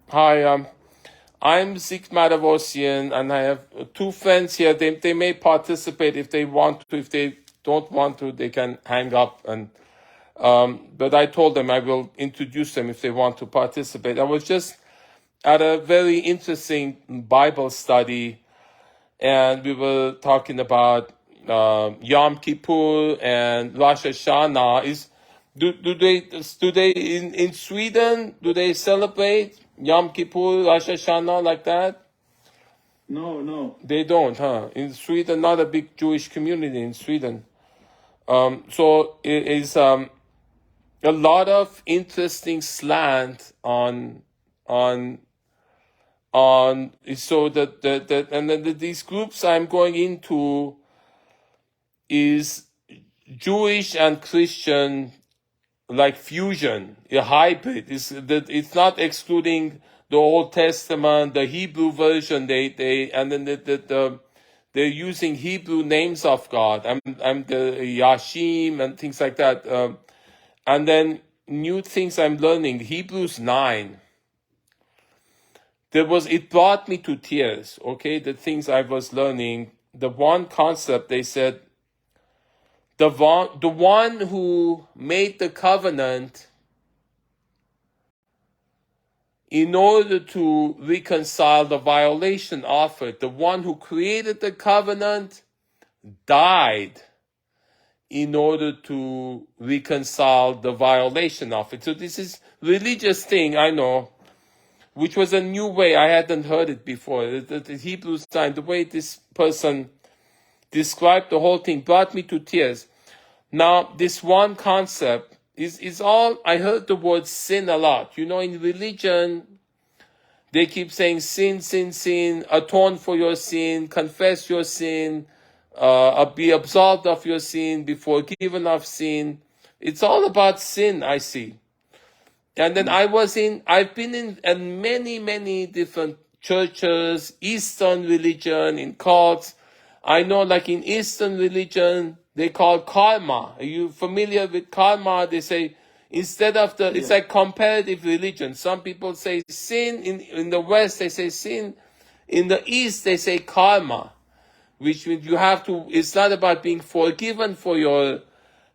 Hi, I'm Zeke Matevosian, and I have two friends here. They may participate if they want to. If they don't want to, they can hang up. But I told them I will introduce them if they want to participate. I was just at a very interesting Bible study, and we were talking about Yom Kippur and Rosh Hashanah. Do they in Sweden, do they celebrate Yom Kippur, Rosh Hashanah like that? No. They don't, huh? In Sweden, not a big Jewish community in Sweden. So it is a lot of interesting slant on so these groups I'm going into is Jewish and Christian, like fusion, a hybrid. It's not excluding the Old Testament, the Hebrew version. They're using Hebrew names of God. I'm the Yashim and things like that. And then new things I'm learning. Hebrews 9. It brought me to tears. Okay, the things I was learning. The one concept they said. The one who made the covenant in order to reconcile the violation of it, the one who created the covenant died in order to reconcile the violation of it. So this is religious thing, I know, which was a new way. I hadn't heard it before. The Hebrews time, the way this person described the whole thing brought me to tears. Now, this one concept is all, I heard the word sin a lot. You know, in religion, they keep saying sin, sin, sin, atone for your sin, confess your sin, be absolved of your sin, be forgiven of sin. It's all about sin, I see. And then I've been in many, many different churches, Eastern religion, in cults. I know, like in Eastern religion, they call karma. Are you familiar with karma? They say, instead of it's like comparative religion. Some people say sin in the West, they say sin. In the East, they say karma, which means it's not about being forgiven for your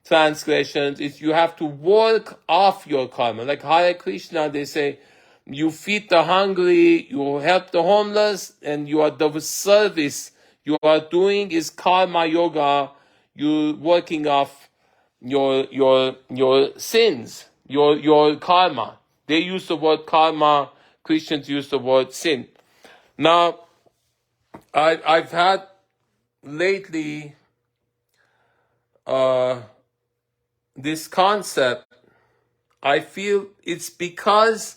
transgressions. You have to work off your karma. Like Hare Krishna, they say, you feed the hungry, you help the homeless, and the service you are doing is karma yoga. You're working off your sins, your karma. They use the word karma. Christians use the word sin. Now, I've had lately this concept. I feel it's because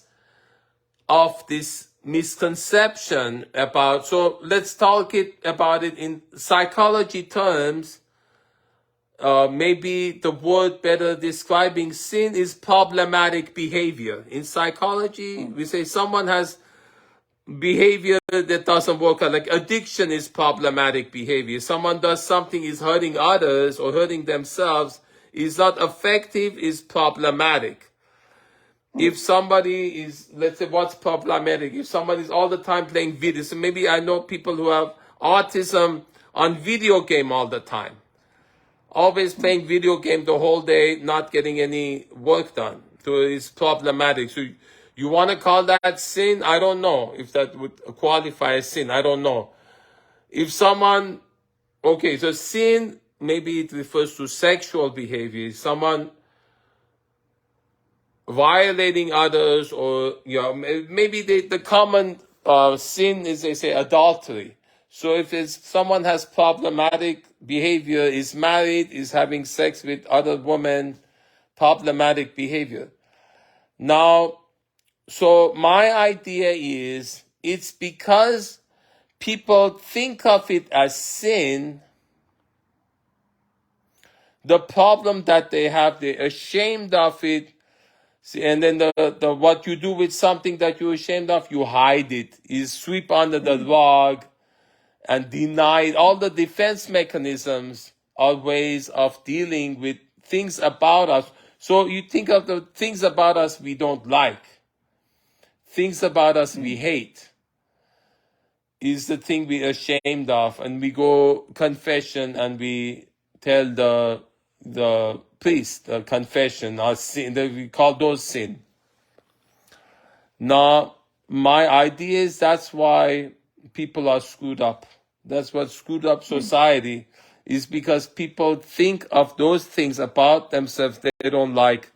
of this misconception about. So let's talk about it in psychology terms. Maybe the word better describing sin is problematic behavior. In psychology, we say someone has behavior that doesn't work out. Like addiction is problematic behavior. Someone does something is hurting others or hurting themselves, is not effective, is problematic. If somebody is, let's say, what's problematic? If someone is all the time playing videos, so maybe I know people who have autism on video game all the time. Always playing video game the whole day, not getting any work done. So it's problematic. So you want to call that sin? I don't know if that would qualify as sin. I don't know. If someone, okay, so sin, maybe it refers to sexual behavior. Someone violating others, or maybe the common sin is, they say, adultery. So if someone has problematic behavior, is married, is having sex with other women, problematic behavior. Now, so my idea is it's because people think of it as sin. The problem that they have, they're ashamed of it. And then the what you do with something that you're ashamed of, you hide it. You sweep under the rug and deny it. All the defense mechanisms are ways of dealing with things about us. So you think of the things about us we don't like. things about us we hate is the thing we're ashamed of, and we go confession and we tell the priest, the confession, our sin, we call those sin. Now, my idea is that's why people are screwed up. That's what screwed up society is, because people think of those things about themselves they don't like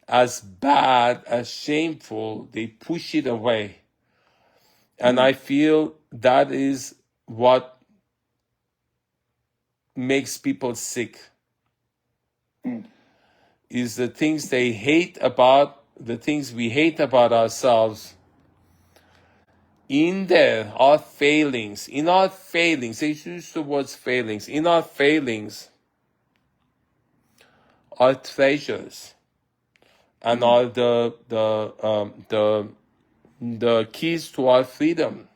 as bad, as shameful. They push it away. And I feel that is what makes people sick. Is the things they hate about, the things we hate about ourselves. In there, our failings, they use the words failings. In our failings are treasures, and are the keys to our freedom.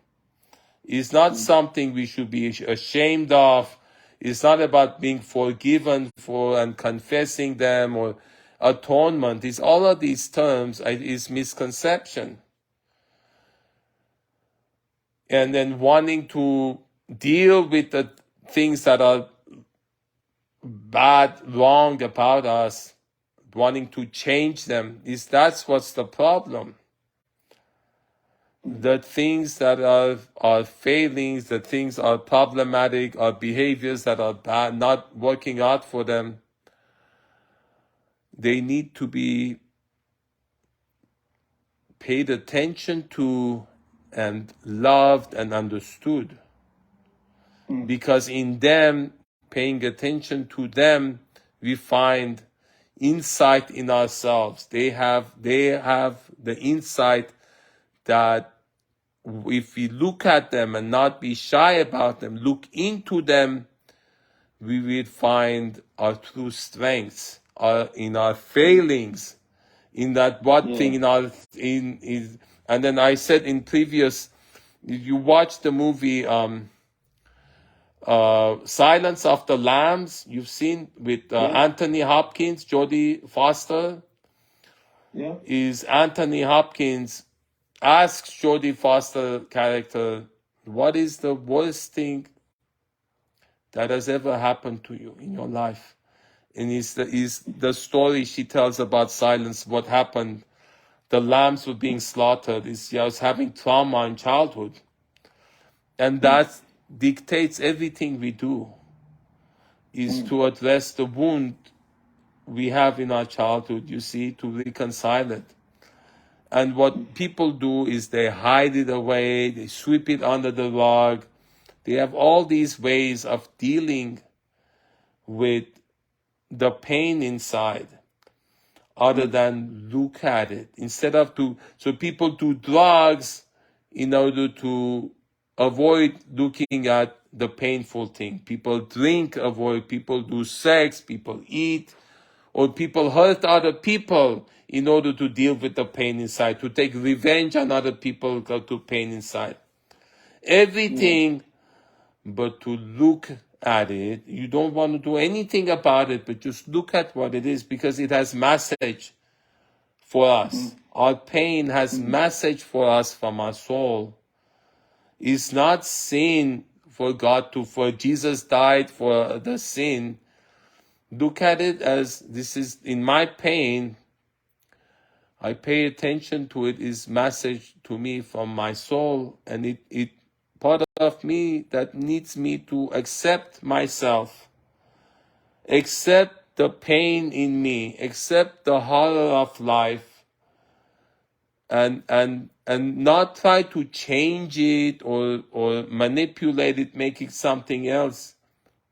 It's not something we should be ashamed of. It's not about being forgiven for and confessing them or atonement. It's all of these terms is misconception. And then wanting to deal with the things that are bad, wrong about us, wanting to change them, that's what's the problem. The things that are failings, the things are problematic, are behaviors that are bad, not working out for them, they need to be paid attention to and loved and understood. Because in them, paying attention to them, we find insight in ourselves. They have the insight that if we look at them and not be shy about them, look into them, we will find our true strengths, in our failings, in that thing in and then I said in previous, you watch the movie Silence of the Lambs, you've seen with Anthony Hopkins, Jodie Foster. Is Anthony Hopkins asks Jodie Foster character, what is the worst thing that has ever happened to you in your life? And is the story she tells about Silence, what happened. The lambs were being slaughtered. I was having trauma in childhood. And that dictates everything we do, is to address the wound we have in our childhood, you see, to reconcile it. And what people do is they hide it away, they sweep it under the rug. They have all these ways of dealing with the pain inside, other than look at it. So people do drugs in order to avoid looking at the painful thing. People drink, people do sex, people eat, or people hurt other people in order to deal with the pain inside, to take revenge on other people to pain inside. Everything but to look at it. You don't want to do anything about it, but just look at what it is, because it has message for us. Our pain has message for us from our soul. It's not sin for Jesus died for the sin. Look at it as, this is in my pain. I pay attention to it, is message to me from my soul, and it part of me that needs me to accept myself, accept the pain in me, accept the horror of life, and not try to change it or manipulate it, make it something else.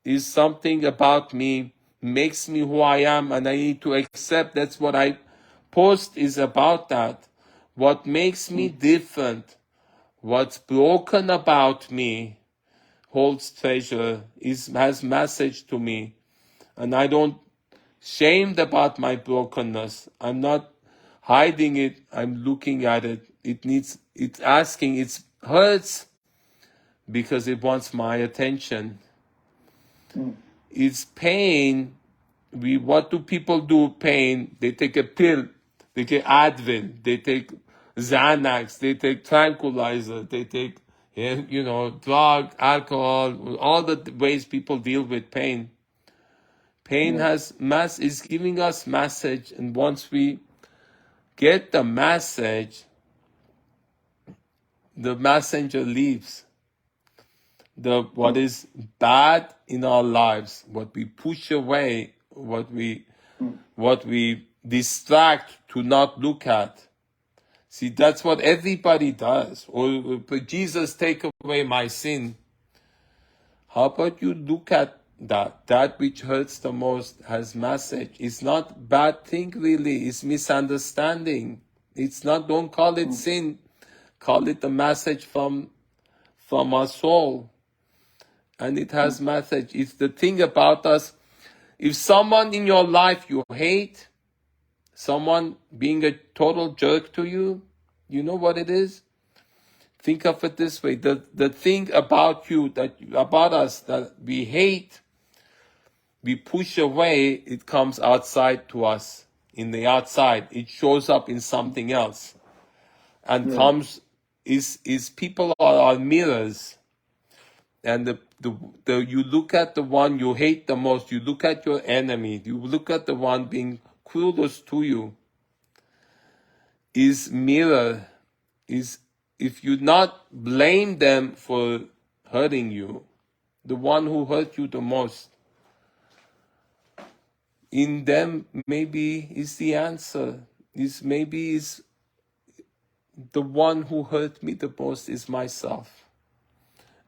Is something about me, makes me who I am, and I need to accept. That's what I post is about, that. What makes me different, what's broken about me, holds treasure, has message to me. And I don't shamed about my brokenness. I'm not hiding it. I'm looking at it. It's asking, it hurts because it wants my attention. It's pain. What do people do? Pain. They take a pill. They take Advil. They take Xanax, they take tranquilizer, they take, drug, alcohol, all the ways people deal with pain. Pain is giving us message, and once we get the message, the messenger leaves. What is bad in our lives, what we push away, what we distract to not look at. See, that's what everybody does. Or Jesus, take away my sin. How about you look at that? That which hurts the most has message. It's not bad thing really. It's misunderstanding. It's not, don't call it sin. Call it a message from our soul. And it has message. It's the thing about us. If someone in your life you hate, someone being a total jerk to you, you know what it is? Think of it this way. The thing about you, about us that we hate, we push away, it comes outside to us. In the outside, it shows up in something else. And is people are our mirrors. And you look at the one you hate the most, you look at your enemy, you look at the one being cruelest to you. Is mirror, is if you not blame them for hurting you, the one who hurt you the most, in them maybe is the answer. Is the one who hurt me the most is myself.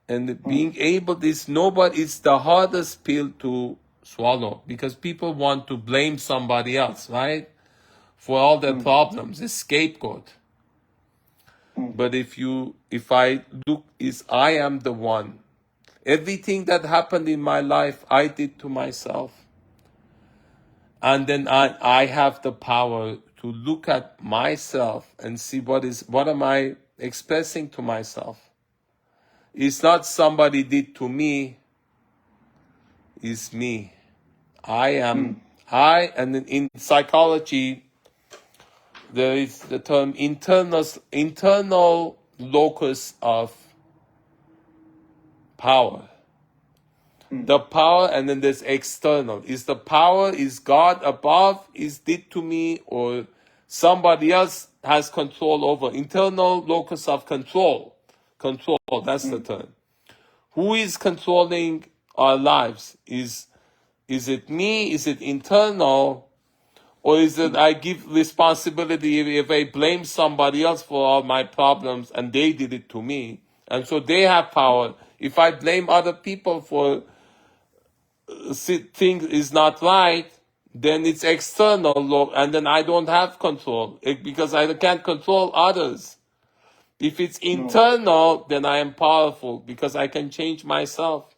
And being able, it's the hardest pill to swallow, because people want to blame somebody else, right? For all their problems, a scapegoat. But if I look, I am the one. Everything that happened in my life, I did to myself. And then I have the power to look at myself and see what am I expressing to myself. It's not somebody did to me, it's me. And in psychology, there is the term internal locus of power. The power, and then there's external. Is the power, is God above, is did to me, or somebody else has control over? Internal locus of control. Control, that's the term. Who is controlling our lives? Is it me? Is it internal? Or is it I give responsibility if I blame somebody else for all my problems and they did it to me? And so they have power. If I blame other people for things is not right, then it's external, and then I don't have control because I can't control others. If it's internal, then I am powerful because I can change myself.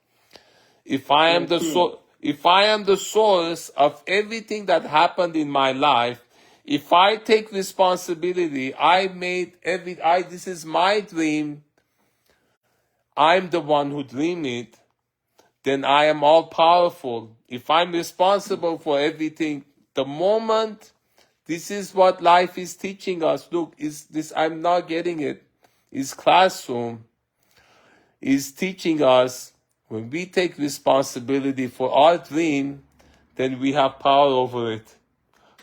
If I am the source of everything that happened in my life, if I take responsibility, this is my dream, I'm the one who dreamed it, then I am all powerful. If I'm responsible for everything, the moment, this is what life is teaching us. Look, I'm not getting it. His classroom is teaching us when we take responsibility for our dream, then we have power over it.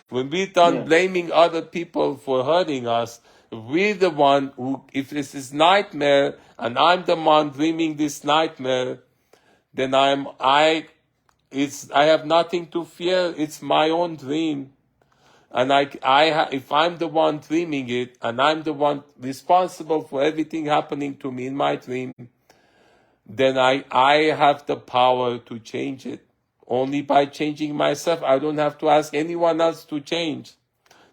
When we're done blaming other people for hurting us, we're the one who, if this is nightmare and I'm the one dreaming this nightmare, then I have nothing to fear. It's my own dream. And if I'm the one dreaming it, and I'm the one responsible for everything happening to me in my dream, then I have the power to change it. Only by changing myself. I don't have to ask anyone else to change.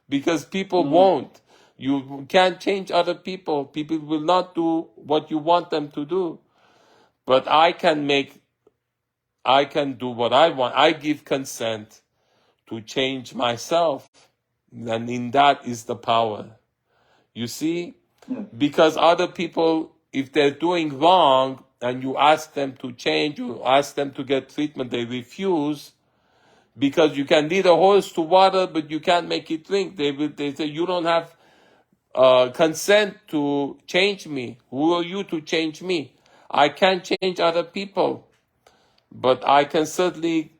Because people won't. You can't change other people. People will not do what you want them to do. But I can do what I want. I give consent to change myself. And in that is the power. You see? Because other people, if they're doing wrong and you ask them to change, you ask them to get treatment, they refuse. Because you can lead a horse to water, but you can't make it drink. They say, you don't have consent to change me. Who are you to change me? I can't change other people, but I can certainly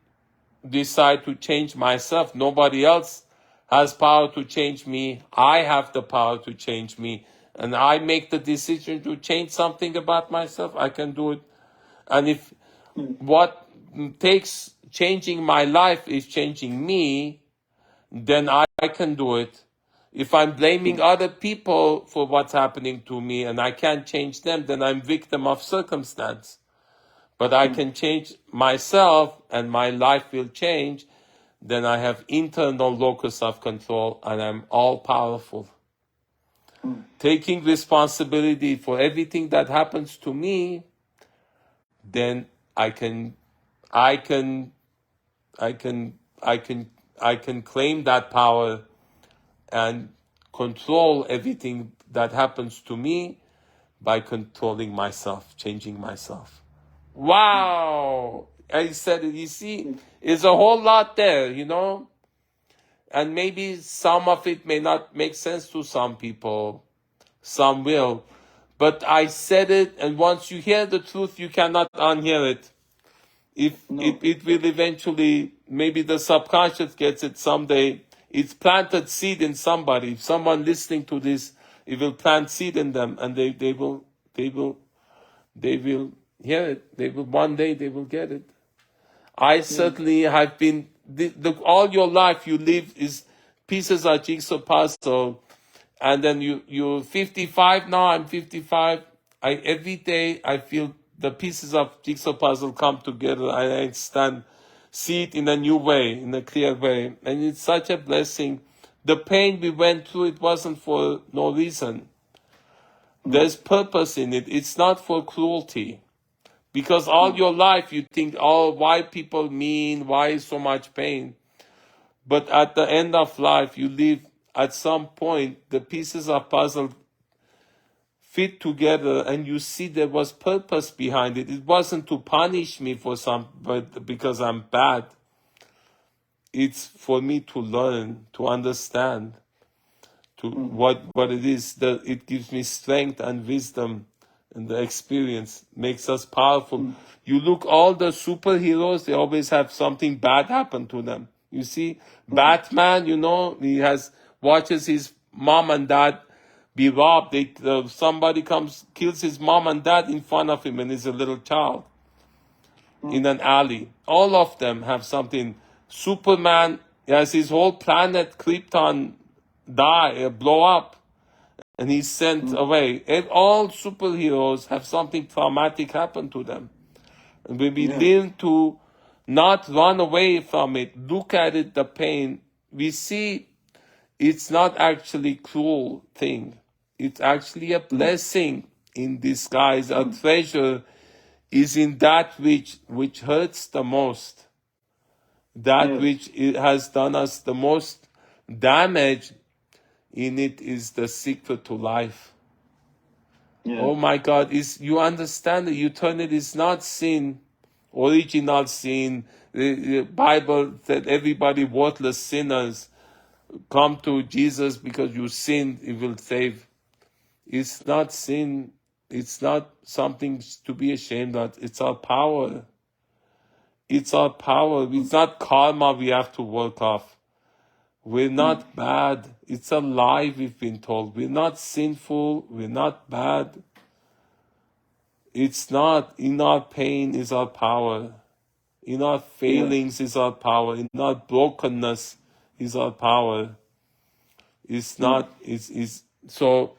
decide to change myself. Nobody else has power to change me. I have the power to change me. And I make the decision to change something about myself. I can do it. And if what takes changing my life is changing me, then I can do it. If I'm blaming other people for what's happening to me and I can't change them, then I'm victim of circumstance. But I can change myself and my life will change, then I have internal locus of control and I'm all powerful. Taking responsibility for everything that happens to me, then I can claim that power and control everything that happens to me by controlling myself, changing myself. Wow! I said it, you see, it's a whole lot there, you know? And maybe some of it may not make sense to some people. Some will. But I said it, and once you hear the truth, you cannot unhear it. It will eventually, maybe the subconscious gets it someday. It's planted seed in somebody. If someone listening to this, it will plant seed in them, and they will hear it. One day they will get it. I certainly have been, all your life you live is pieces of jigsaw puzzle. And then you're 55 now, I'm 55. Every day I feel the pieces of jigsaw puzzle come together. I understand, see it in a new way, in a clear way. And it's such a blessing. The pain we went through, it wasn't for no reason. There's purpose in it. It's not for cruelty. Because all your life you think, oh, why people mean, why so much pain? But at the end of life, you live, at some point, the pieces of puzzle fit together and you see there was purpose behind it. It wasn't to punish me but because I'm bad. It's for me to learn, to understand what it is. That it gives me strength and wisdom, and the experience makes us powerful. You look, all the superheroes, they always have something bad happen to them. You see, Batman, you know, he watches his mom and dad be robbed. Somebody kills his mom and dad in front of him, and he's a little child in an alley. All of them have something. Superman has his whole planet, Krypton, blow up, and he's sent away. And all superheroes have something traumatic happen to them. And when we learn to not run away from it, look at it, the pain, we see it's not actually cruel thing. It's actually a blessing in disguise. A treasure is in that which hurts the most. That which has done us the most damage, in it is the secret to life. Oh my God, you understand that eternity is not sin, original sin. The Bible said everybody worthless sinners come to Jesus because you sinned, he will save. It's not sin. It's not something to be ashamed of. It's our power. It's our power. It's not karma we have to work off. We're not bad. It's a lie we've been told. We're not sinful. We're not bad. It's not. In our pain is our power. In our failings is our power. In our brokenness is our power. It's not. So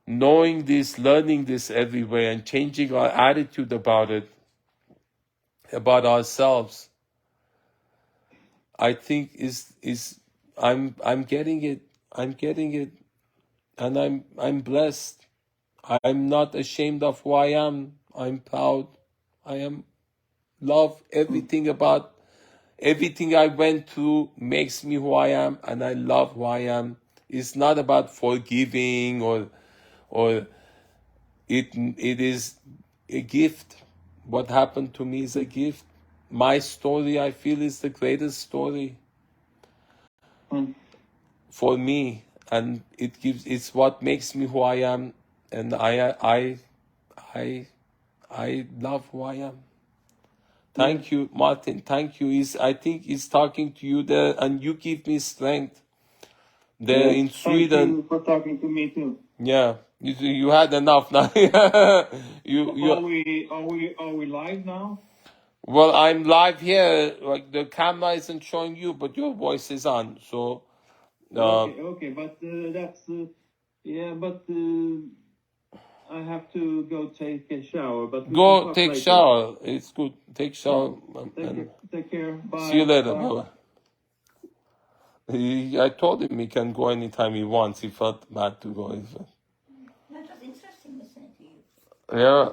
knowing this, learning this everywhere, and changing our attitude about it, about ourselves, I think I'm getting it. I'm getting it, and I'm blessed. I'm not ashamed of who I am. I'm proud. I love everything about everything I went through makes me who I am, and I love who I am. It's not about forgiving or it is a gift. What happened to me is a gift. My story, I feel, is the greatest story for me. and it's what makes me who I am, and I love who I am. Thank you, Martin. Thank you. I think he's talking to you there, and you give me strength there in Sweden. Thank you for talking to me too. Yeah, you had enough now. you. Are we live now? Well, I'm live here. Like the camera isn't showing you, but your voice is on. So. Okay, but that's but I have to go take a shower. But we can Go talk take later. shower. It's good. Take shower. Take care. Bye. See you later. Bye. Bye. I told him he can go anytime he wants. He felt bad to go. That was interesting listening to you. Yeah.